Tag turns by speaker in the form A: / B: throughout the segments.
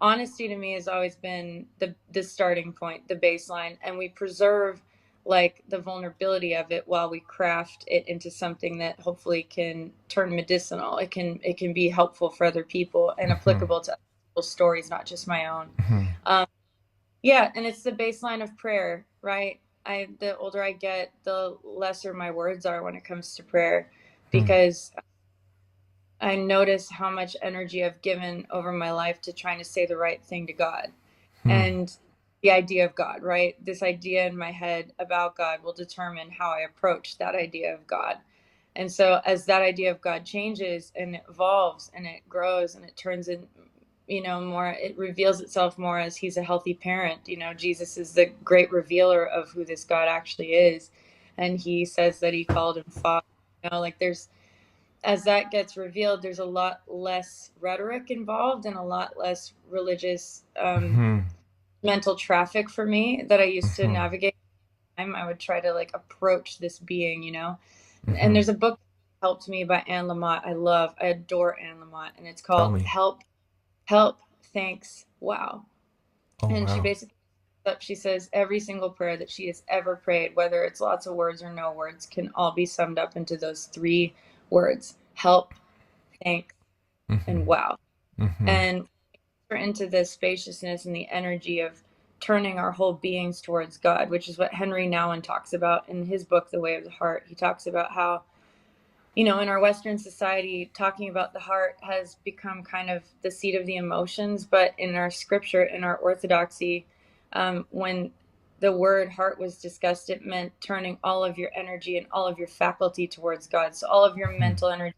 A: honesty to me has always been the starting point, the baseline, and we preserve like the vulnerability of it while we craft it into something that hopefully can turn medicinal. It can be helpful for other people and
B: Hmm.
A: applicable to other people's stories, not just my own.
B: Hmm.
A: Um, yeah, and it's the baseline of prayer, right? The older I get, the lesser my words are when it comes to prayer,
B: Hmm.
A: because I notice how much energy I've given over my life to trying to say the right thing to God.
B: Hmm.
A: And the idea of God, right? This idea in my head about God will determine how I approach that idea of God. And so as that idea of God changes and it evolves and it grows and it turns in, more, it reveals itself more as he's a healthy parent. Jesus is the great revealer of who this God actually is. And he says that he called him Father. Like there's, as that gets revealed, there's a lot less rhetoric involved and a lot less religious
B: Hmm.
A: mental traffic for me that I used to
B: Hmm.
A: navigate. I would try to like approach this being. And
B: Hmm.
A: there's a book that helped me by Anne Lamott. I adore Anne Lamott, and it's
B: Tell
A: called
B: me.
A: Help, Thanks, Wow.
B: Oh,
A: And she
B: wow.
A: basically, she says every single prayer that she has ever prayed, whether it's lots of words or no words, can all be summed up into those three words: help, thanks,
B: Hmm.
A: and wow.
B: Hmm.
A: And we're into the spaciousness and the energy of turning our whole beings towards God, which is what Henry Nouwen talks about in his book, The Way of the Heart. He talks about how, in our Western society, talking about the heart has become kind of the seat of the emotions. But in our scripture, in our orthodoxy, when the word heart was discussed, it meant turning all of your energy and all of your faculty towards God. So all of your
B: Hmm.
A: mental energy,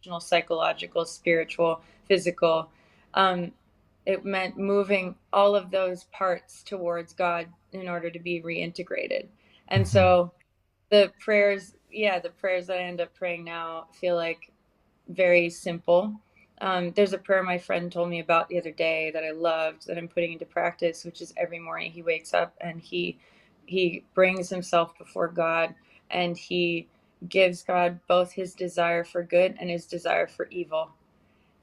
A: emotional, psychological, spiritual, physical. Um, it meant moving all of those parts towards God in order to be reintegrated. And
B: Hmm.
A: so the prayers that I end up praying now feel like very simple. There's a prayer my friend told me about the other day that I loved that I'm putting into practice, which is every morning he wakes up and he brings himself before God and he gives God both his desire for good and his desire for evil.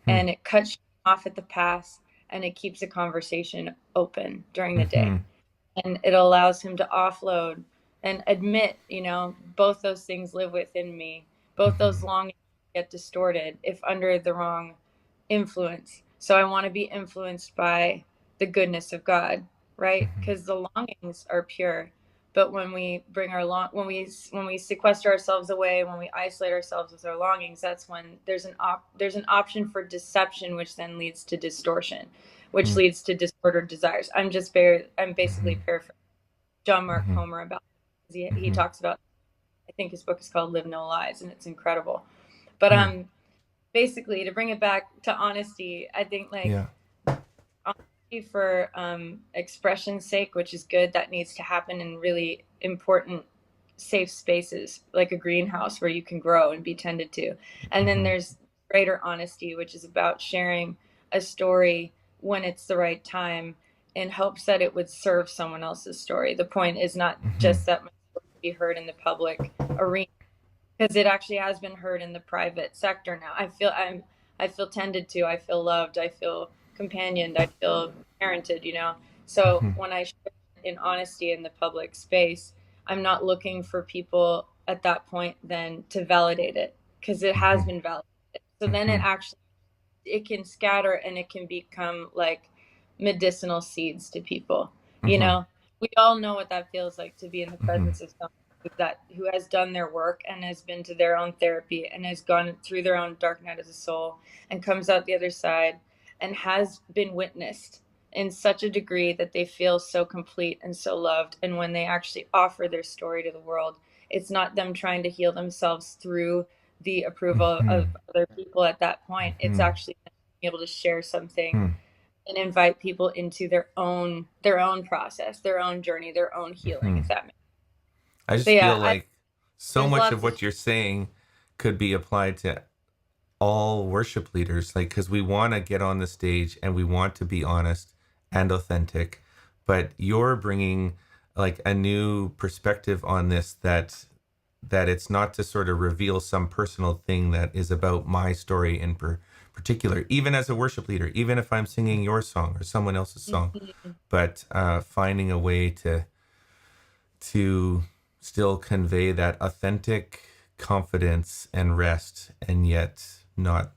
B: Hmm.
A: And it cuts off at the pass and it keeps a conversation open during the day.
B: Hmm.
A: And it allows him to offload and admit, both those things live within me. Both those
B: Hmm.
A: longings get distorted if under the wrong influence. So I want to be influenced by the goodness of God, right? Because the longings are pure. But when we bring our when we sequester ourselves away, when we isolate ourselves with our longings, that's when there's an option for deception, which then leads to distortion, which
B: Hmm.
A: leads to disordered desires. I'm basically paraphrasing John Mark
B: Hmm.
A: Comer about he
B: Hmm.
A: talks about, I think his book is called Live No Lies, and it's incredible. But
B: Hmm.
A: basically, to bring it back to honesty, I think like
B: Yeah.
A: honesty for expression's sake, which is good, that needs to happen in really important safe spaces like a greenhouse where you can grow and be tended to. And then
B: Hmm.
A: there's greater honesty, which is about sharing a story when it's the right time in hopes that it would serve someone else's story. The point is not
B: Hmm.
A: just that my story be heard in the public arena, because it actually has been heard in the private sector now. I feel tended to, I feel loved, I feel companioned, I feel parented. So
B: Hmm.
A: when I share in honesty in the public space, I'm not looking for people at that point then to validate it, because it has
B: Hmm.
A: been validated. So then
B: Hmm.
A: it can scatter and it can become like medicinal seeds to people. You
B: Hmm.
A: know, we all know what that feels like to be in the
B: Hmm.
A: presence of someone who has done their work and has been to their own therapy and has gone through their own dark night of the soul and comes out the other side and has been witnessed in such a degree that they feel so complete and so loved. And when they actually offer their story to the world, it's not them trying to heal themselves through the approval
B: Hmm.
A: of other people at that point. It's
B: Hmm.
A: actually being able to share something
B: Hmm.
A: and invite people into their own process, their own journey, their own healing,
B: Hmm.
A: if that makes
B: I
A: sense. So
B: just feel
A: yeah,
B: like so
A: there's
B: much of
A: lots of
B: what you're saying could be applied to all worship leaders, like, because we want to get on the stage and we want to be honest and authentic, but you're bringing like a new perspective on this, that it's not to sort of reveal some personal thing that is about my story in particular, even as a worship leader, even if I'm singing your song or someone else's song,
A: Mhm.
B: but finding a way to still convey that authentic confidence and rest, and yet not,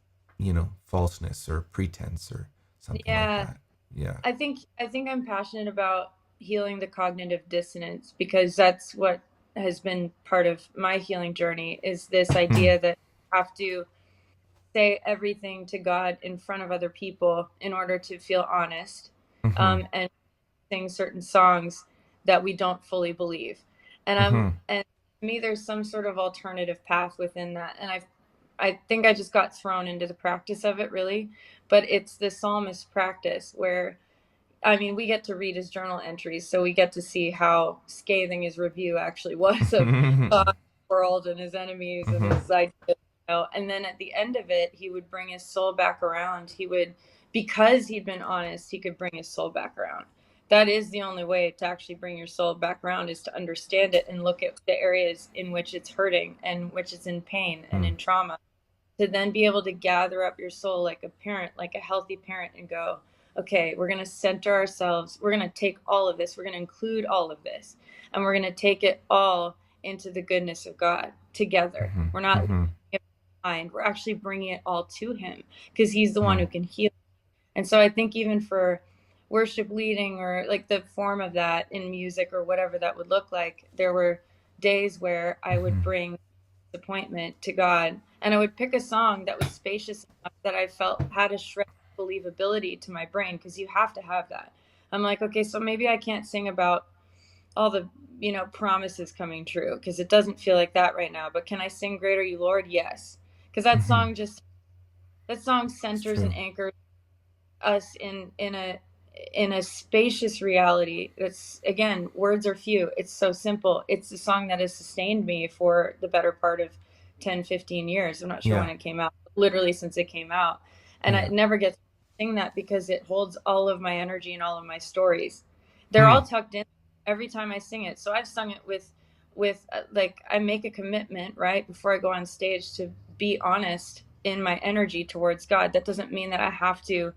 B: falseness or pretense or something like
A: Yeah.
B: that. Yeah.
A: I think I'm passionate about healing the cognitive dissonance because that's what has been part of my healing journey is this
B: Hmm.
A: idea that I have to say everything to God in front of other people in order to feel honest,
B: Hmm.
A: and sing certain songs that we don't fully believe.
B: Hmm.
A: And to me, there's some sort of alternative path within that. And I think I just got thrown into the practice of it really, but it's the psalmist practice where, I mean, we get to read his journal entries, so we get to see how scathing his review actually was of
B: Hmm.
A: God's world and his enemies and
B: Hmm.
A: his ideas. And then at the end of it, he would bring his soul back around. He would, because he'd been honest, he could bring his soul back around. That is the only way to actually bring your soul back around is to understand it and look at the areas in which it's hurting and which it's in pain and in trauma, to then be able to gather up your soul like a parent, like a healthy parent, and go, okay, we're going to center ourselves. We're going to take all of this. We're going to include all of this. And we're going to take it all into the goodness of God together.
B: Hmm.
A: We're not leaving
B: Hmm.
A: it behind. We're actually bringing it all to Him because He's the one
B: Hmm.
A: who can heal. And so I think even for worship leading or like the form of that in music or whatever that would look like, there were days where I would
B: Hmm.
A: bring disappointment to God. And I would pick a song that was spacious enough that I felt had a shred of believability to my brain because you have to have that. I'm like, okay, so maybe I can't sing about all the, promises coming true because it doesn't feel like that right now. But can I sing Great Are You, Lord? Yes. Because
B: Hmm.
A: that song
B: It's
A: centers
B: true.
A: and anchors us in a spacious reality. That's, again, words are few, it's so simple. It's a song that has sustained me for the better part of 10, 15 years. I'm not sure when
B: Yeah.
A: it came out, literally since it came out. And I
B: Yeah.
A: never get to sing that because it holds all of my energy and all of my stories. They're
B: Hmm.
A: all tucked in every time I sing it. So I've sung it with like, I make a commitment right before I go on stage to be honest in my energy towards God. That doesn't mean that I have to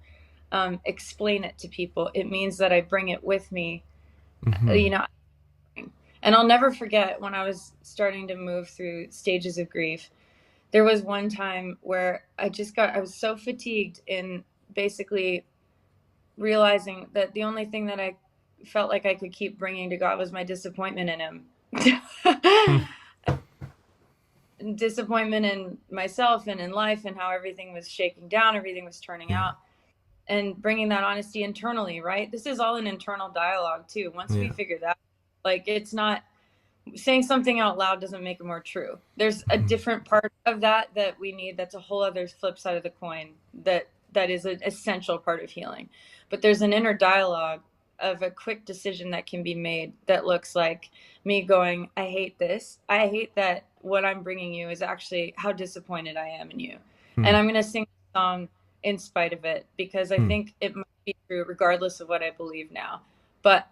A: explain it to people. It means that I bring it with me,
B: Hmm.
A: you know. And I'll never forget when I was starting to move through stages of grief. There was one time where I was so fatigued in basically realizing that the only thing that I felt like I could keep bringing to God was my disappointment in Him.
B: Hmm.
A: Disappointment in myself and in life and how everything was shaking down, everything was turning
B: Yeah.
A: out, and bringing that honesty internally, right? This is all an internal dialogue too. Once we
B: Yeah.
A: figure that, like, it's not saying something out loud doesn't make it more true. There's a
B: Hmm.
A: different part of that we need. That's a whole other flip side of the coin. That is an essential part of healing. But there's an inner dialogue of a quick decision that can be made that looks like me going, I hate this. I hate that what I'm bringing you is actually how disappointed I am in you.
B: Hmm.
A: And I'm going to sing a song in spite of it because I
B: Hmm.
A: think it might be true regardless of what I believe now. But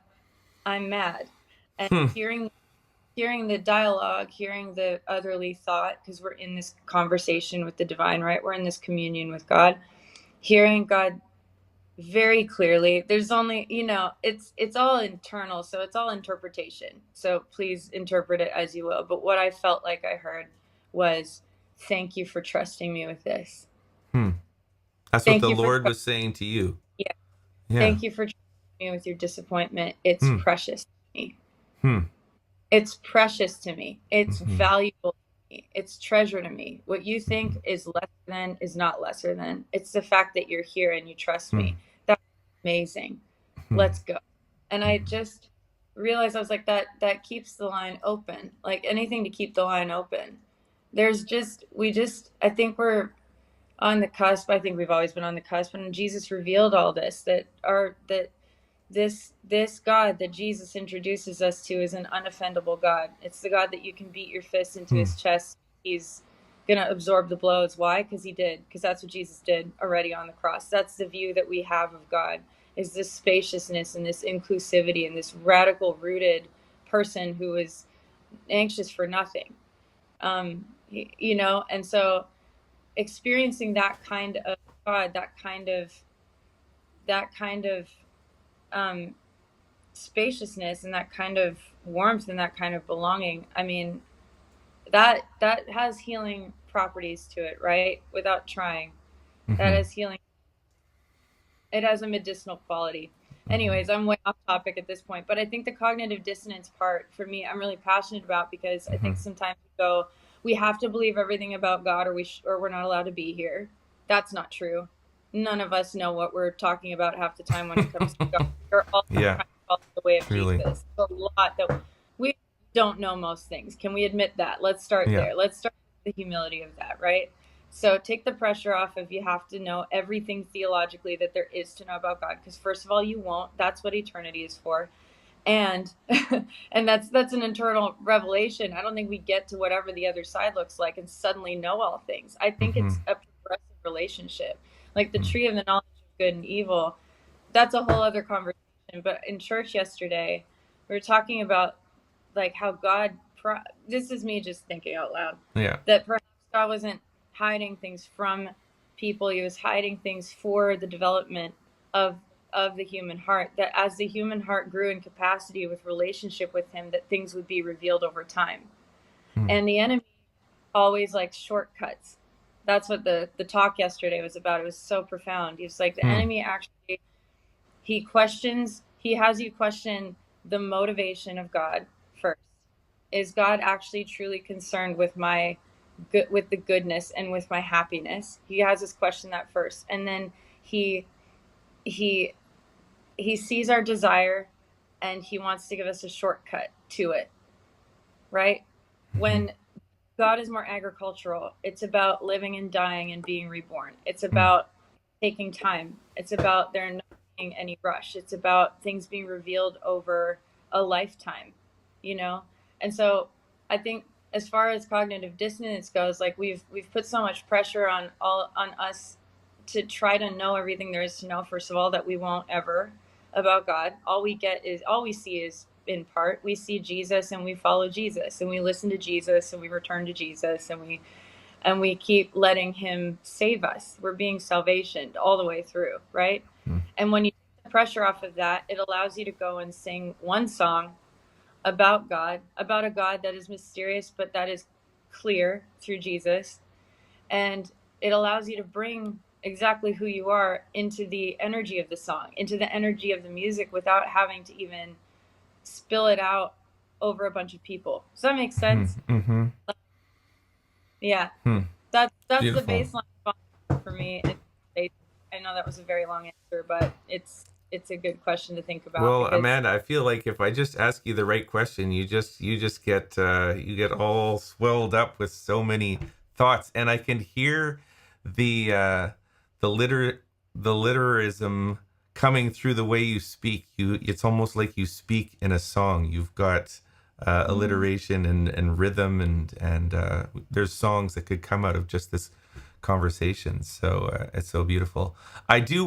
A: I'm mad. And
B: Hmm.
A: hearing the dialogue, hearing the otherly thought, because we're in this conversation with the divine, right? We're in this communion with God. Hearing God very clearly. There's only, it's all internal, so it's all interpretation. So please interpret it as you will. But what I felt like I heard was, "Thank you for trusting me with this.
B: Hmm. That's what
A: Thank
B: the
A: you for
B: Lord
A: trusting
B: was saying to you.
A: me.
B: Yeah.
A: Thank you for trusting me with your disappointment. It's
B: Hmm.
A: precious to me.
B: Hmm.
A: It's precious to me. It's
B: Hmm.
A: valuable to me. It's treasure to me. What you
B: Hmm.
A: think is lesser than is not lesser than. It's the fact that you're here and you trust
B: Hmm.
A: me. That's amazing.
B: Hmm.
A: Let's go." And I just realized, I was like, that keeps the line open. Like anything to keep the line open. I think we're on the cusp. I think we've always been on the cusp, and Jesus revealed all this, that this God that Jesus introduces us to is an unoffendable God. It's the God that you can beat your fist into
B: Hmm.
A: his chest. He's gonna absorb the blows. Why? Because he did. Because that's what Jesus did already on the cross. That's the view that we have of God, is this spaciousness and this inclusivity and this radical rooted person who is anxious for nothing. And so experiencing that kind of God, that kind of um, spaciousness and that kind of warmth and that kind of belonging. I mean, that has healing properties to it, right? Without trying, that
B: Mm-hmm.
A: has healing. It has a medicinal quality.
B: Mm-hmm.
A: Anyways, I'm way off topic at this point, but I think the cognitive dissonance part for me, I'm really passionate about, because I
B: Mm-hmm.
A: think sometimes we have to believe everything about God, or we're not allowed to be here. That's not true. None of us know what we're talking about half the time when it comes to God. We're all just
B: Yeah,
A: trying to follow the way of
B: truly.
A: Jesus. There's a lot that we don't know most things. Can we admit that? Let's start
B: Yeah.
A: there. Let's start with the humility of that, right? So take the pressure off if you have to know everything theologically that there is to know about God, because first of all, you won't. That's what eternity is for. And and that's an internal revelation. I don't think we get to whatever the other side looks like and suddenly know all things. I think
B: Mm-hmm.
A: it's a progressive relationship. Like the
B: Mm-hmm.
A: tree of the knowledge of good and evil, that's a whole other conversation. But in church yesterday, we were talking about like how God, this is me just thinking out loud,
B: Yeah.
A: that perhaps God wasn't hiding things from people. He was hiding things for the development of the human heart, that as the human heart grew in capacity with relationship with him, that things would be revealed over time.
B: Mm-hmm.
A: And the enemy always likes shortcuts. That's what the talk yesterday was about. It was so profound. He was like, the enemy actually, he has you question the motivation of God first. Is God actually truly concerned with my good, with the goodness and with my happiness? He has us question that first, and then he he he sees our desire, and he wants to give us a shortcut to it, right?
B: Mm-hmm.
A: When God is more agricultural, it's about living and dying and being reborn. It's
B: Mm-hmm.
A: about taking time. It's about there not being any rush. It's about things being revealed over a lifetime, you know? And so I think as far as cognitive dissonance goes, like we've put so much pressure on us to try to know everything there is to know, first of all, that we won't ever, about God. All we see is in part. We see Jesus and we follow Jesus and we listen to Jesus and we return to Jesus and we keep letting him save us. We're being salvationed all the way through, right? And when you take the pressure off of that, it allows you to go and sing one song about God, about a God that is mysterious but that is clear through Jesus. And it allows you to bring exactly who you are into the energy of the song, into the energy of the music, without having to even spill it out over a bunch of people. Does that make sense?
B: Mm-hmm. Mm-hmm.
A: Yeah,
B: Hmm.
A: that's the
B: Beautiful.
A: baseline for me. I know that was a very long answer, but it's a good question to think about,
B: Well,
A: because
B: Amanda, I feel like if I just ask you the right question, you just get you get all swelled up with so many thoughts, and I can hear the the liter the literism coming through the way you speak. It's almost like you speak in a song. You've got alliteration and rhythm, and there's songs that could come out of just this conversation. So it's so beautiful. I do